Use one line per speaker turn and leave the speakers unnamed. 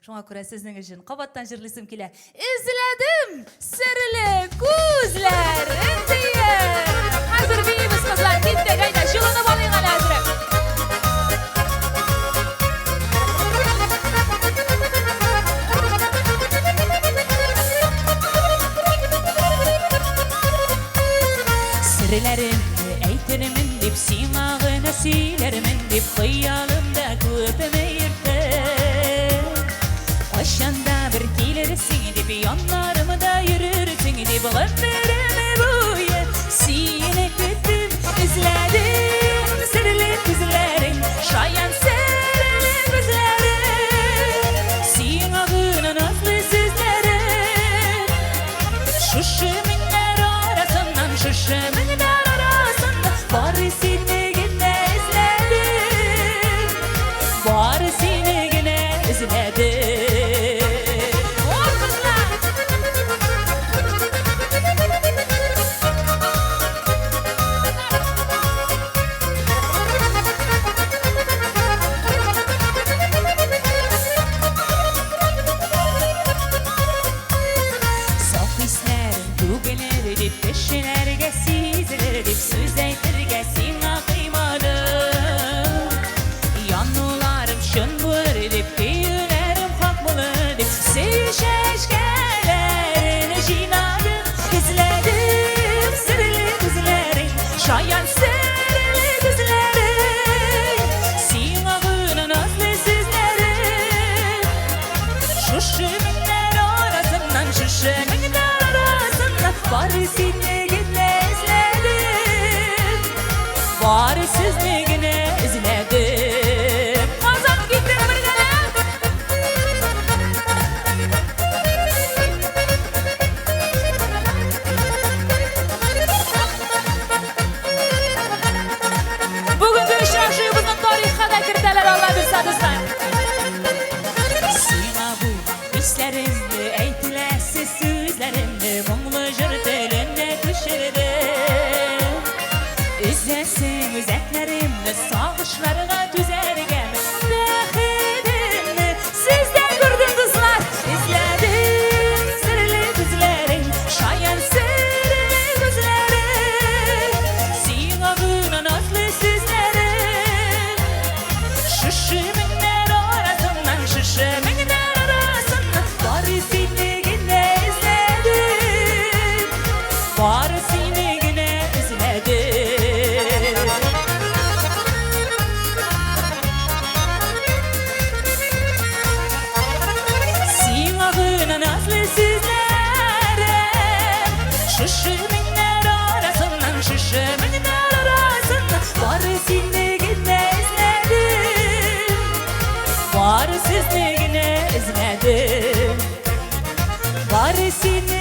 Şoňa görä sizniň üçin kabatdan jırlysym kile. İzledim serili gözler. Endiye. Hazır biyimiz kızlar gitti. Gayda şılınıp alayın ala hazır. Sirlerim eytenimin dip simağına silerimin dip hıyalımda köpeme yırtır. Aşanda bir gelirsin dip yanlarımı da yürürsün dip ömrümü boyu seni küttüm izledim sirli gözlerin şayan sirli gözlerin simağına nazlı sizlerin şuşuminler arasından şuşuminler Bari seni yine izledim Bari seni yine izledim Oh kızlar Saf hislerim dugeler edip peşinerge sizler edip söz eytirge sina kıymadım Yanılarım şun bur edip büyülerim hakmalı edip sevişeşkelerini jinadım izledim sirli gözlerin şayan sirli gözlerin sinağının nazlı sizlerin şuşuminler arasından şuşuminler arasından bari seni yine izledim bari sizni yine izledim Mazam gitti bir gele Bugünkü işraşıyımızın tarihine de kirteler Allah bir sadızdan Sina bu hislerimdi eytilesiz sözlerimdi Mumlu jırtılınne düşürdü İzlesin üzetlerimdi sağışlarına tüzergem Bekidimdi sizden gördüm kızlar İzledim sirli gözlerin şayan sirli gözlerin Sinağına nazlı sizlerin Şuşuminler arasından şuşuminler arasından Bari seni yine izledim Bari seni yine izledim Sinağına nazlı sizlerin Şuşuminler arasından şuşuminler arasından Bari seni yine izledim Bari sizni yine izledim Bari seni